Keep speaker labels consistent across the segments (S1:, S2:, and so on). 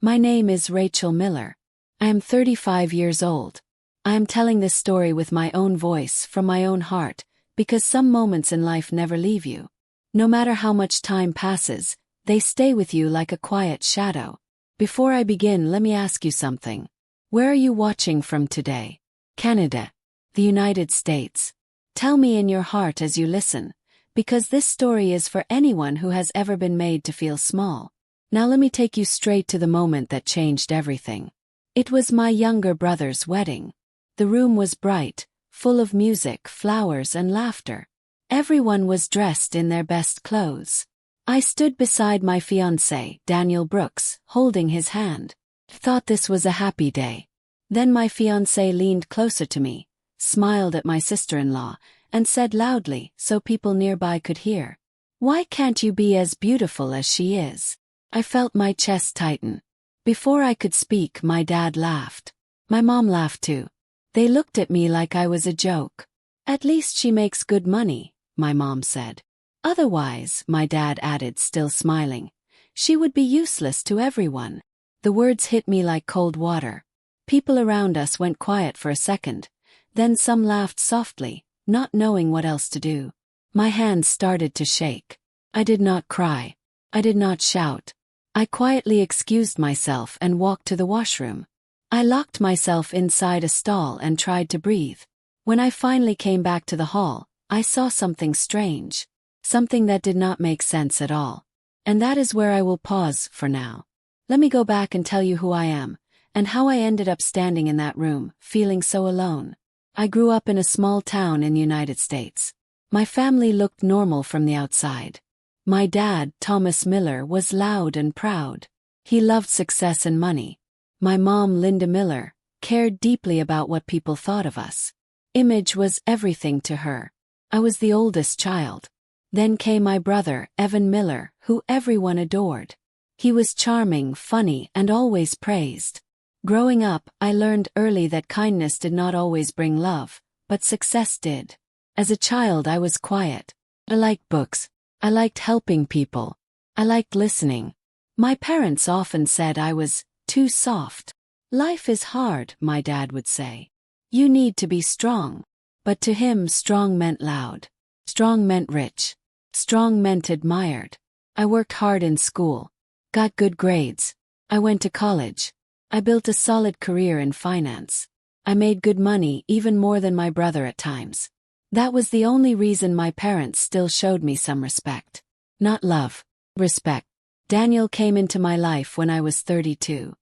S1: My name is Rachel Miller. I am 35 years old. I am telling this story with my own voice from my own heart, because some moments in life never leave you. No matter how much time passes, they stay with you like a quiet shadow. Before I begin, let me ask you something. Where are you watching from today? Canada? The United States? Tell me in your heart as you listen, because this story is for anyone who has ever been made to feel small. Now let me take you straight to the moment that changed everything. It was my younger brother's wedding. The room was bright, full of music, flowers, and laughter. Everyone was dressed in their best clothes. I stood beside my fiancé, Daniel Brooks, holding his hand. Thought this was a happy day. Then my fiancé leaned closer to me, smiled at my sister-in-law, and said loudly so people nearby could hear, "Why can't you be as beautiful as she is?" I felt my chest tighten. Before I could speak, my dad laughed. My mom laughed too. They looked at me like I was a joke. "At least she makes good money," my mom said. "Otherwise," my dad added, still smiling, "she would be useless to everyone." The words hit me like cold water. People around us went quiet for a second. Then some laughed softly, not knowing what else to do. My hands started to shake. I did not cry. I did not shout. I quietly excused myself and walked to the washroom. I locked myself inside a stall and tried to breathe. When I finally came back to the hall, I saw something strange. Something that did not make sense at all. And that is where I will pause for now. Let me go back and tell you who I am, and how I ended up standing in that room, feeling so alone. I grew up in a small town in the United States. My family looked normal from the outside. My dad, Thomas Miller, was loud and proud. He loved success and money. My mom, Linda Miller, cared deeply about what people thought of us. Image was everything to her. I was the oldest child. Then came my brother, Evan Miller, who everyone adored. He was charming, funny, and always praised. Growing up, I learned early that kindness did not always bring love, but success did. As a child, I was quiet. I liked books. I liked helping people. I liked listening. My parents often said I was too soft. "Life is hard," my dad would say. "You need to be strong." But to him, strong meant loud. Strong meant rich. Strong meant admired. I worked hard in school. Got good grades. I went to college. I built a solid career in finance. I made good money, even more than my brother at times. That was the only reason my parents still showed me some respect. Not love. Respect. Daniel came into my life when I was 32.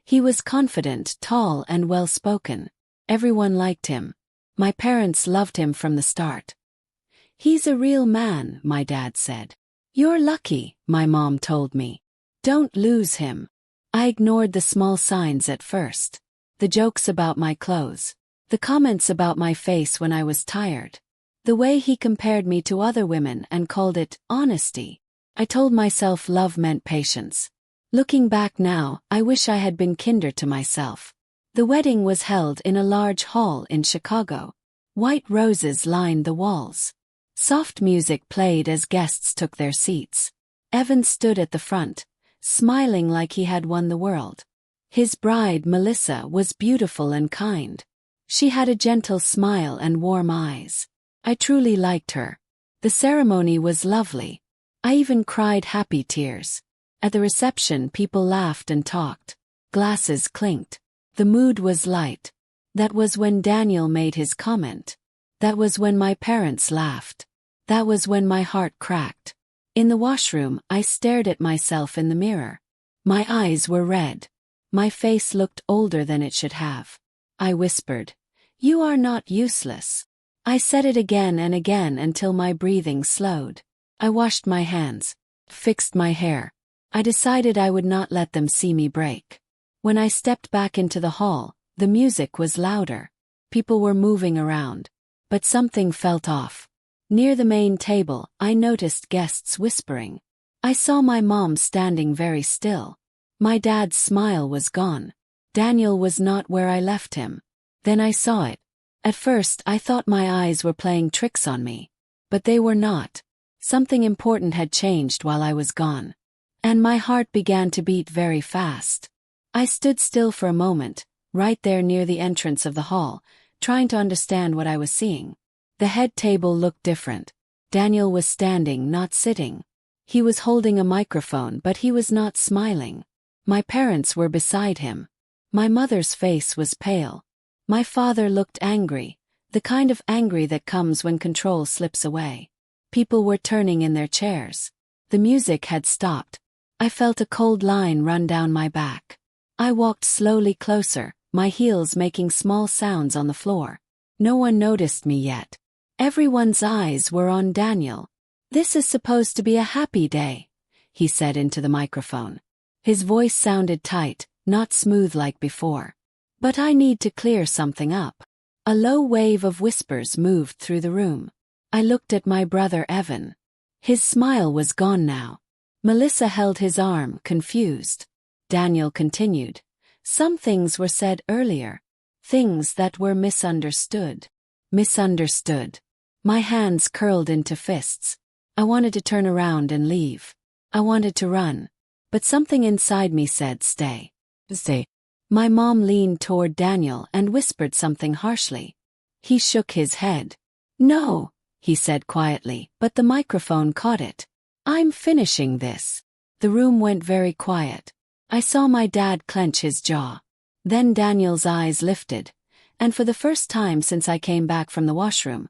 S1: He was confident, tall, and well-spoken. Everyone liked him. My parents loved him from the start. "He's a real man," my dad said. "You're lucky," my mom told me. "Don't lose him." I ignored the small signs at first. The jokes about my clothes. The comments about my face when I was tired. The way he compared me to other women and called it honesty. I told myself love meant patience. Looking back now, I wish I had been kinder to myself. The wedding was held in a large hall in Chicago. White roses lined the walls. Soft music played as guests took their seats. Evan stood at the front, smiling like he had won the world. His bride, Melissa, was beautiful and kind. She had a gentle smile and warm eyes. I truly liked her. The ceremony was lovely. I even cried happy tears. At the reception, people laughed and talked. Glasses clinked. The mood was light. That was when Daniel made his comment. That was when my parents laughed. That was when my heart cracked. In the washroom, I stared at myself in the mirror. My eyes were red. My face looked older than it should have. I whispered, "You are not useless." I said it again and again until my breathing slowed. I washed my hands, fixed my hair. I decided I would not let them see me break. When I stepped back into the hall, the music was louder. People were moving around. But something felt off. Near the main table, I noticed guests whispering. I saw my mom standing very still. My dad's smile was gone. Daniel was not where I left him. Then I saw it. At first, I thought my eyes were playing tricks on me. But they were not. Something important had changed while I was gone. and my heart began to beat very fast. I stood still for a moment, right there near the entrance of the hall, trying to understand what I was seeing. The head table looked different. Daniel was standing, not sitting. He was holding a microphone, but he was not smiling. My parents were beside him. My mother's face was pale. My father looked angry, the kind of angry that comes when control slips away. People were turning in their chairs. The music had stopped. I felt a cold line run down my back. I walked slowly closer, my heels making small sounds on the floor. No one noticed me yet. Everyone's eyes were on Daniel. "This is supposed to be a happy day," he said into the microphone. His voice sounded tight, not smooth like before. "But I need to clear something up." A low wave of whispers moved through the room. I looked at my brother Evan. His smile was gone now. Melissa held his arm, confused. Daniel continued. "Some things were said earlier. Things that were misunderstood." Misunderstood. My hands curled into fists. I wanted to turn around and leave. I wanted to run. But something inside me said, "Stay. Stay." My mom leaned toward Daniel and whispered something harshly. He shook his head. "No," he said quietly, but the microphone caught it. "I'm finishing this." The room went very quiet. I saw my dad clench his jaw. Then Daniel's eyes lifted, and for the first time since I came back from the washroom,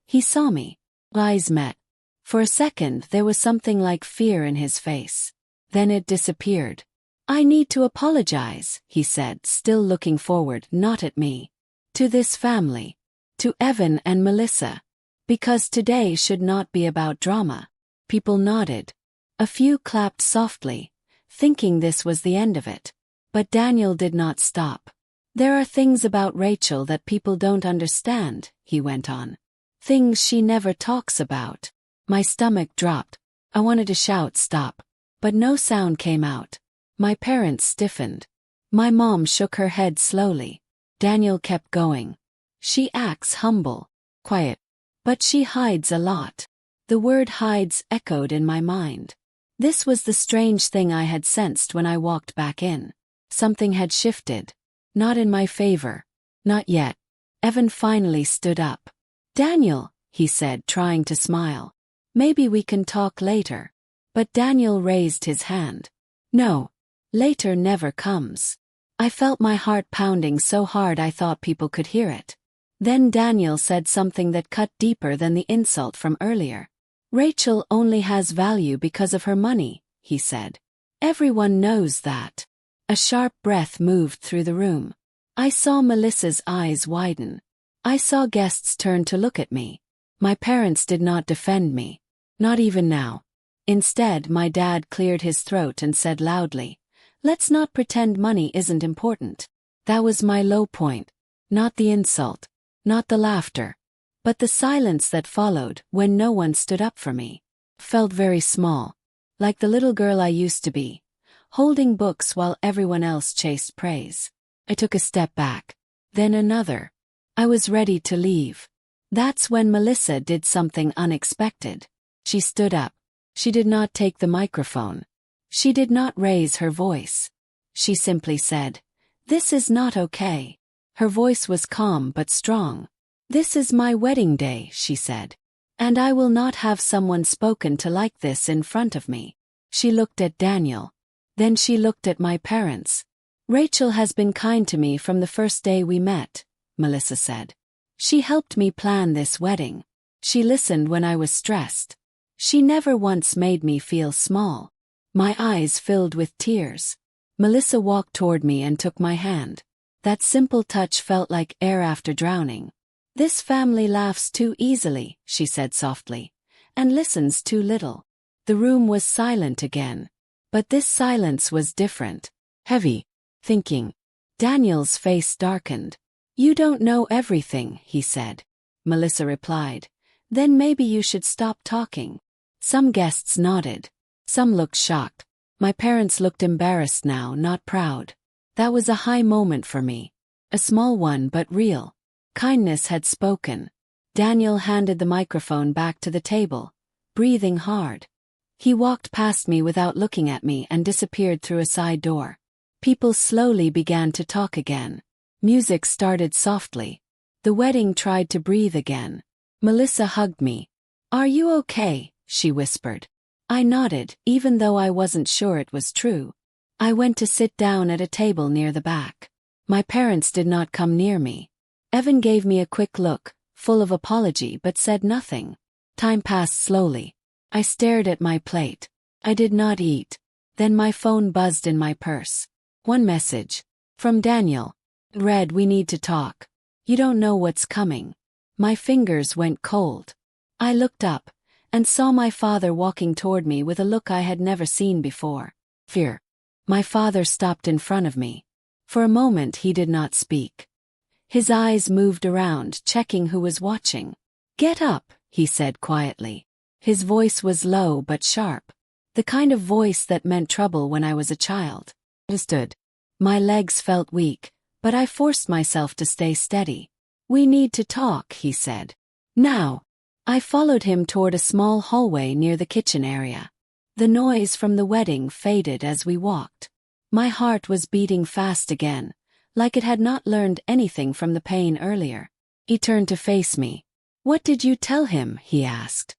S1: he saw me. Eyes met. For a second there was something like fear in his face. Then it disappeared. "I need to apologize," he said, still looking forward, not at me. "To this family. To Evan and Melissa. Because today should not be about drama." People nodded. A few clapped softly, thinking this was the end of it. But Daniel did not stop. "There are things about Rachel that people don't understand," he went on. "Things she never talks about." My stomach dropped. I wanted to shout stop. But no sound came out. My parents stiffened. My mom shook her head slowly. Daniel kept going. "She acts humble, quiet. But she hides a lot." The word hides echoed in my mind. This was the strange thing I had sensed when I walked back in. Something had shifted. Not in my favor. Not yet. Evan finally stood up. "Daniel," he said, trying to smile. "Maybe we can talk later." But Daniel raised his hand. "No. Later never comes." I felt my heart pounding so hard I thought people could hear it. Then Daniel said something that cut deeper than the insult from earlier. "Rachel only has value because of her money," he said. "Everyone knows that." A sharp breath moved through the room. I saw Melissa's eyes widen. I saw guests turn to look at me. My parents did not defend me. Not even now. Instead, my dad cleared his throat and said loudly, "Let's not pretend money isn't important." That was my low point. Not the insult. Not the laughter. But the silence that followed when no one stood up for me. Felt very small. Like the little girl I used to be. Holding books while everyone else chased praise. I took a step back. Then another. I was ready to leave. That's when Melissa did something unexpected. She stood up. She did not take the microphone. She did not raise her voice. She simply said, "This is not okay." Her voice was calm but strong. "This is my wedding day," she said. "And I will not have someone spoken to like this in front of me." She looked at Daniel. Then she looked at my parents. "Rachel has been kind to me from the first day we met," Melissa said. "She helped me plan this wedding. She listened when I was stressed. She never once made me feel small." My eyes filled with tears. Melissa walked toward me and took my hand. That simple touch felt like air after drowning. "This family laughs too easily," she said softly, "and listens too little." The room was silent again. But this silence was different. Heavy. Thinking. Daniel's face darkened. "You don't know everything," he said. Melissa replied. "Then maybe you should stop talking." Some guests nodded. Some looked shocked. My parents looked embarrassed now, not proud. That was a high moment for me. A small one but real. Kindness had spoken. Daniel handed the microphone back to the table, breathing hard. He walked past me without looking at me and disappeared through a side door. People slowly began to talk again. Music started softly. The wedding tried to breathe again. Melissa hugged me. "Are you okay?" she whispered. I nodded, even though I wasn't sure it was true. I went to sit down at a table near the back. My parents did not come near me. Evan gave me a quick look, full of apology, but said nothing. Time passed slowly. I stared at my plate. I did not eat. Then my phone buzzed in my purse. One message. From Daniel. Read, "We need to talk. You don't know what's coming." My fingers went cold. I looked up and saw my father walking toward me with a look I had never seen before. Fear. My father stopped in front of me. For a moment he did not speak. His eyes moved around, checking who was watching. "Get up," he said quietly. His voice was low but sharp. The kind of voice that meant trouble when I was a child. I stood. My legs felt weak, but I forced myself to stay steady. "We need to talk," he said. "Now." I followed him toward a small hallway near the kitchen area. The noise from the wedding faded as we walked. My heart was beating fast again, like it had not learned anything from the pain earlier. He turned to face me. "What did you tell him?" he asked.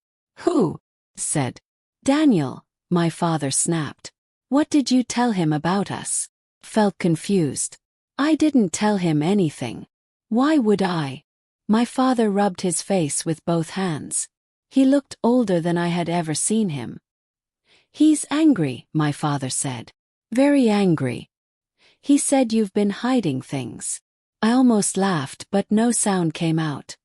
S1: "Who?" said. "Daniel," my father snapped. "What did you tell him about us?" Felt confused. "I didn't tell him anything. Why would I?" My father rubbed his face with both hands. He looked older than I had ever seen him. "He's angry," my father said. "Very angry. He said you've been hiding things." I almost laughed, but no sound came out.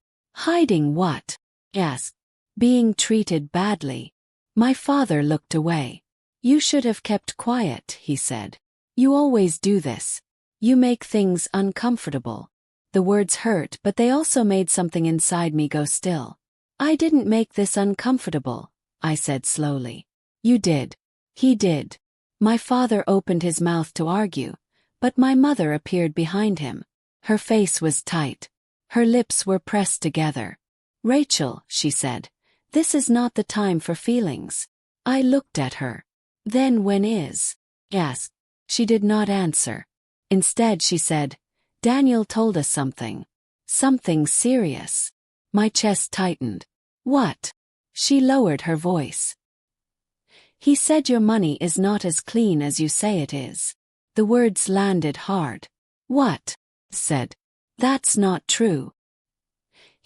S1: "Hiding what?" I asked. "Being treated badly." My father looked away. "You should have kept quiet," he said. "You always do this. You make things uncomfortable." The words hurt, but they also made something inside me go still. "I didn't make this uncomfortable," I said slowly. "You did." "He did." My father opened his mouth to argue, but my mother appeared behind him. Her face was tight. Her lips were pressed together. "Rachel," she said, "this is not the time for feelings." I looked at her. "Then when is?" I asked. She did not answer. Instead she said, "Daniel told us something. Something serious." My chest tightened. "What?" She lowered her voice. "He said your money is not as clean as you say it is." The words landed hard. "What?" said. "That's not true."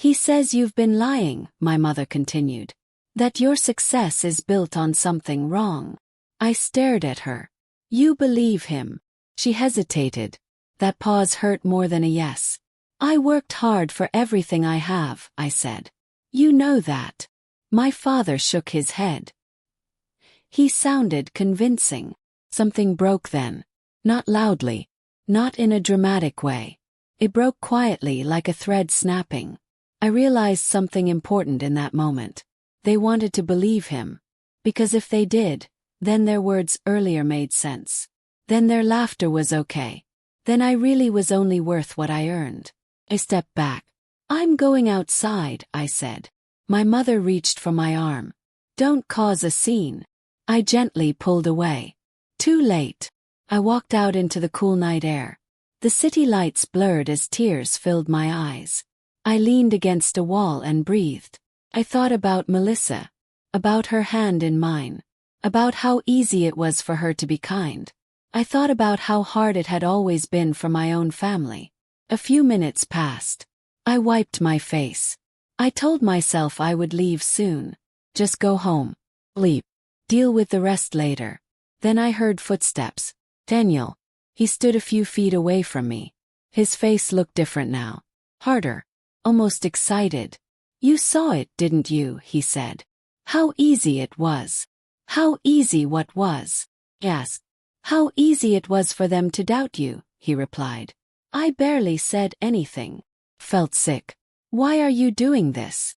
S1: "He says you've been lying," my mother continued. "That your success is built on something wrong." I stared at her. "You believe him?" She hesitated. That pause hurt more than a yes. "I worked hard for everything I have," I said. "You know that." My father shook his head. He sounded convincing. Something broke then. Not loudly. Not in a dramatic way. It broke quietly, like a thread snapping. I realized something important in that moment. They wanted to believe him. Because if they did, then their words earlier made sense. Then their laughter was okay. Then I really was only worth what I earned. I stepped back. "I'm going outside," I said. My mother reached for my arm. "Don't cause a scene." I gently pulled away. Too late. I walked out into the cool night air. The city lights blurred as tears filled my eyes. I leaned against a wall and breathed. I thought about Melissa. About her hand in mine. About how easy it was for her to be kind. I thought about how hard it had always been for my own family. A few minutes passed. I wiped my face. I told myself I would leave soon. Just go home. Sleep. Deal with the rest later. Then I heard footsteps. Daniel. He stood a few feet away from me. His face looked different now. Harder. Almost excited. "You saw it, didn't you?" he said. "How easy it was." "How easy what was?" I asked. "How easy it was for them to doubt you," he replied. I barely said anything. Felt sick. "Why are you doing this?"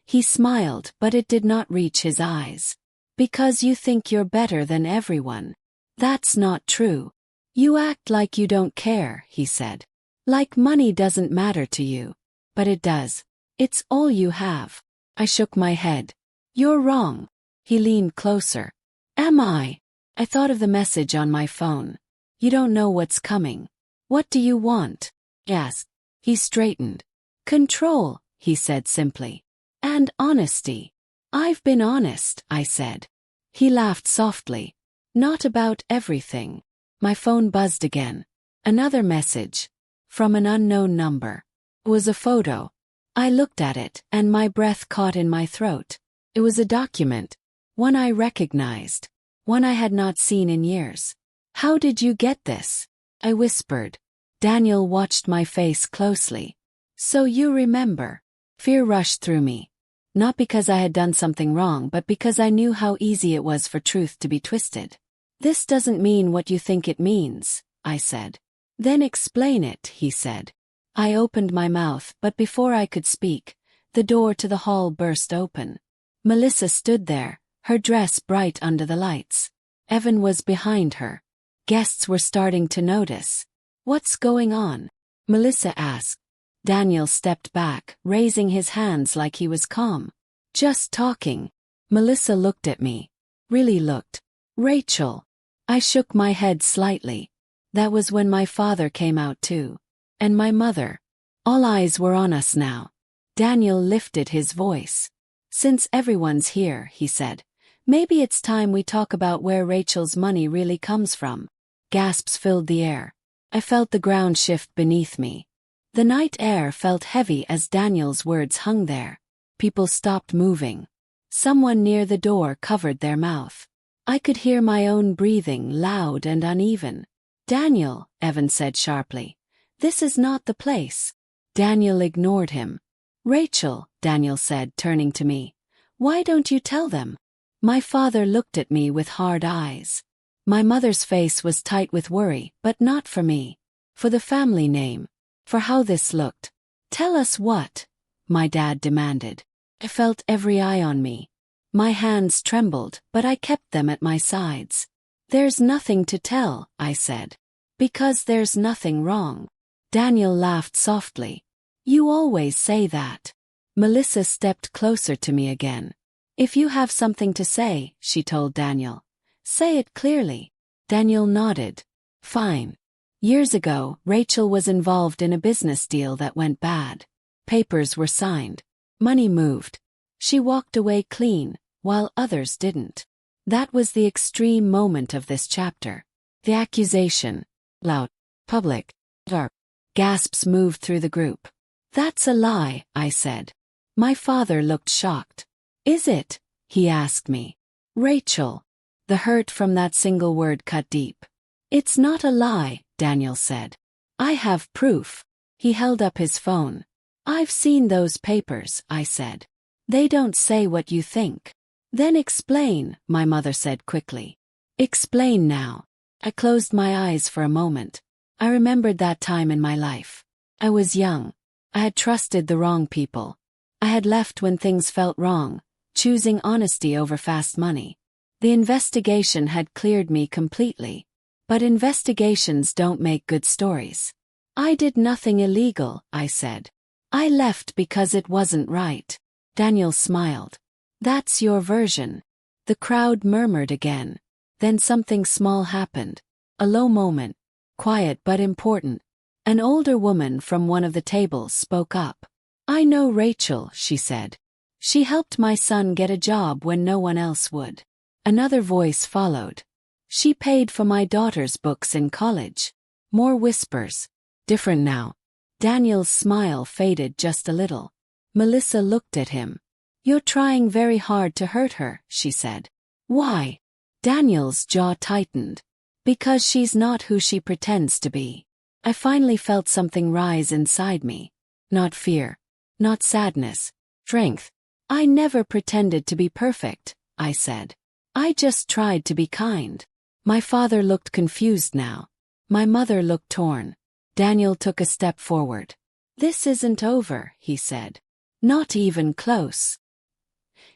S1: He smiled, but it did not reach his eyes. "Because you think you're better than everyone. That's not true. You act like you don't care," he said. "Like money doesn't matter to you. But it does. It's all you have." I shook my head. "You're wrong." He leaned closer. Am I? I thought of the message on my phone. You don't know what's coming. What do you want? Yes. He straightened. Control, he said simply. And honesty. I've been honest, I said. He laughed softly. Not about everything. My phone buzzed again. Another message. From an unknown number. It was a photo. I looked at it, and my breath caught in my throat. It was a document. One I recognized. One I had not seen in years. How did you get this? I whispered. Daniel watched my face closely. So you remember. Fear rushed through me. Not because I had done something wrong, but because I knew how easy it was for truth to be twisted. This doesn't mean what you think it means, I said. Then explain it, he said. I opened my mouth, but before I could speak, the door to the hall burst open. Melissa stood there, her dress bright under the lights. Evan was behind her. Guests were starting to notice. What's going on? Melissa asked. Daniel stepped back, raising his hands like he was calm. Just talking. Melissa looked at me. Really looked. Rachel. I shook my head slightly. That was when my father came out too. And my mother. All eyes were on us now. Daniel lifted his voice. Since everyone's here, he said, maybe it's time we talk about where Rachel's money really comes from. Gasps filled the air. I felt the ground shift beneath me. The night air felt heavy as Daniel's words hung there. People stopped moving. Someone near the door covered their mouth. I could hear my own breathing, loud and uneven. Daniel, Evan said sharply. This is not the place. Daniel ignored him. Rachel, Daniel said, turning to me. Why don't you tell them? My father looked at me with hard eyes. My mother's face was tight with worry, but not for me. For the family name. For how this looked. Tell us what? My dad demanded. I felt every eye on me. My hands trembled, but I kept them at my sides. There's nothing to tell, I said. Because there's nothing wrong. Daniel laughed softly. You always say that. Melissa stepped closer to me again. If you have something to say, she told Daniel. Say it clearly. Daniel nodded. Fine. Years ago, Rachel was involved in a business deal that went bad. Papers were signed. Money moved. She walked away clean, while others didn't. That was the extreme moment of this chapter. The accusation. Loud. Public. Dark. Gasps moved through the group. That's a lie, I said. My father looked shocked. Is it? He asked me. Rachel. The hurt from that single word cut deep. It's not a lie, Daniel said. I have proof. He held up his phone. I've seen those papers, I said. They don't say what you think. Then explain, my mother said quickly. Explain now. I closed my eyes for a moment. I remembered that time in my life. I was young. I had trusted the wrong people. I had left when things felt wrong, choosing honesty over fast money. The investigation had cleared me completely. But investigations don't make good stories. I did nothing illegal, I said. I left because it wasn't right. Daniel smiled. That's your version. The crowd murmured again. Then something small happened. A low moment. Quiet but important. An older woman from one of the tables spoke up. I know Rachel, she said. She helped my son get a job when no one else would. Another voice followed. She paid for my daughter's books in college. More whispers. Different now. Daniel's smile faded just a little. Melissa looked at him. You're trying very hard to hurt her, she said. Why? Daniel's jaw tightened. Because she's not who she pretends to be. I finally felt something rise inside me. Not fear. Not sadness. Strength. I never pretended to be perfect, I said. I just tried to be kind. My father looked confused now. My mother looked torn. Daniel took a step forward. This isn't over, he said. Not even close.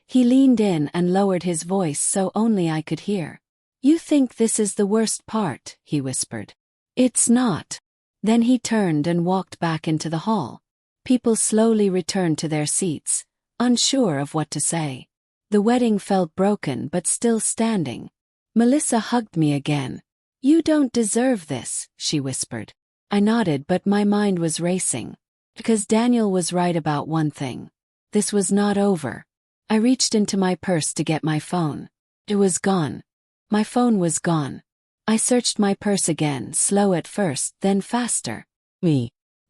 S1: He leaned in and lowered his voice so only I could hear. You think this is the worst part, he whispered. It's not. Then he turned and walked back into the hall. People slowly returned to their seats, unsure of what to say. The wedding felt broken but still standing. Melissa hugged me again. "You don't deserve this," she whispered. I nodded, but my mind was racing. Because Daniel was right about one thing. This was not over. I reached into my purse to get my phone. It was gone. My phone was gone. I searched my purse again, slow at first, then faster.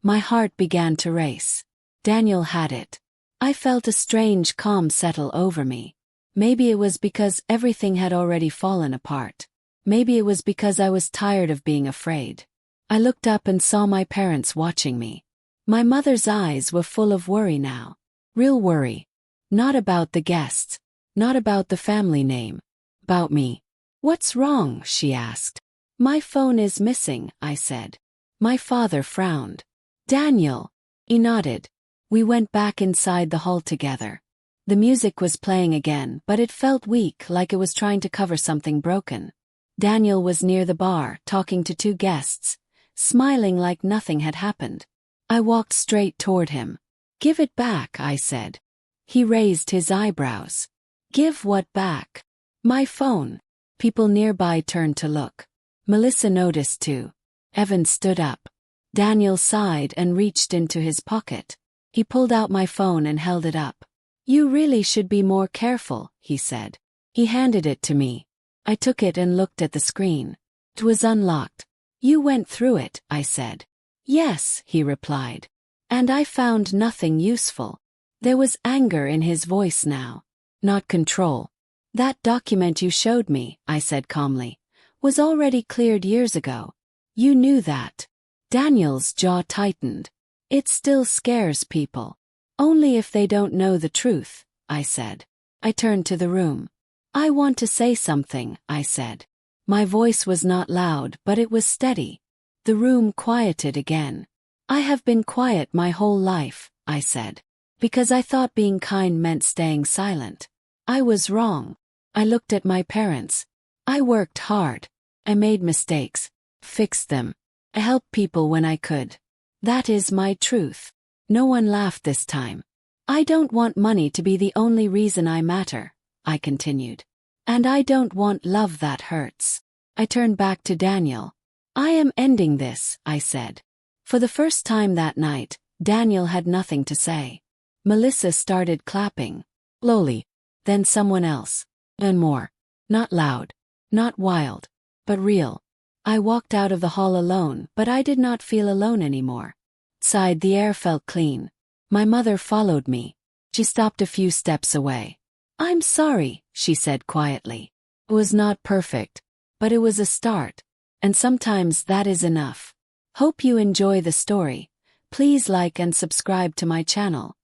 S1: My heart began to race. Daniel had it. I felt a strange calm settle over me. Maybe it was because everything had already fallen apart. Maybe it was because I was tired of being afraid. I looked up and saw my parents watching me. My mother's eyes were full of worry now. Real worry. Not about the guests. Not about the family name. About me. "What's wrong?" she asked. "My phone is missing," I said. My father frowned. "Daniel." He nodded. We went back inside the hall together. The music was playing again, but it felt weak, like it was trying to cover something broken. Daniel was near the bar, talking to two guests, smiling like nothing had happened. I walked straight toward him. "Give it back," I said. He raised his eyebrows. "Give what back?" "My phone." People nearby turned to look. Melissa noticed too. Evan stood up. Daniel sighed and reached into his pocket. He pulled out my phone and held it up. "You really should be more careful," he said. He handed it to me. I took it and looked at the screen. It was unlocked. "You went through it," I said. "Yes," he replied. "And I found nothing useful." There was anger in his voice now. Not control. "That document you showed me," I said calmly, "was already cleared years ago. You knew that." Daniel's jaw tightened. "It still scares people. Only if they don't know the truth," I said. I turned to the room. "I want to say something," I said. My voice was not loud, but it was steady. The room quieted again. "I have been quiet my whole life," I said. Because I thought being kind meant staying silent. I was wrong. I looked at my parents. I worked hard. I made mistakes. Fixed them. I helped people when I could. That is my truth. No one laughed this time. "I don't want money to be the only reason I matter," I continued. "And I don't want love that hurts." I turned back to Daniel. "I am ending this," I said. For the first time that night, Daniel had nothing to say. Melissa started clapping. Slowly. Then someone else. And more. Not loud. Not wild. But real. I walked out of the hall alone, but I did not feel alone anymore. Outside, the air felt clean. My mother followed me. She stopped a few steps away. "I'm sorry," she said quietly. It was not perfect, but it was a start. And sometimes that is enough. Hope you enjoy the story. Please like and subscribe to my channel.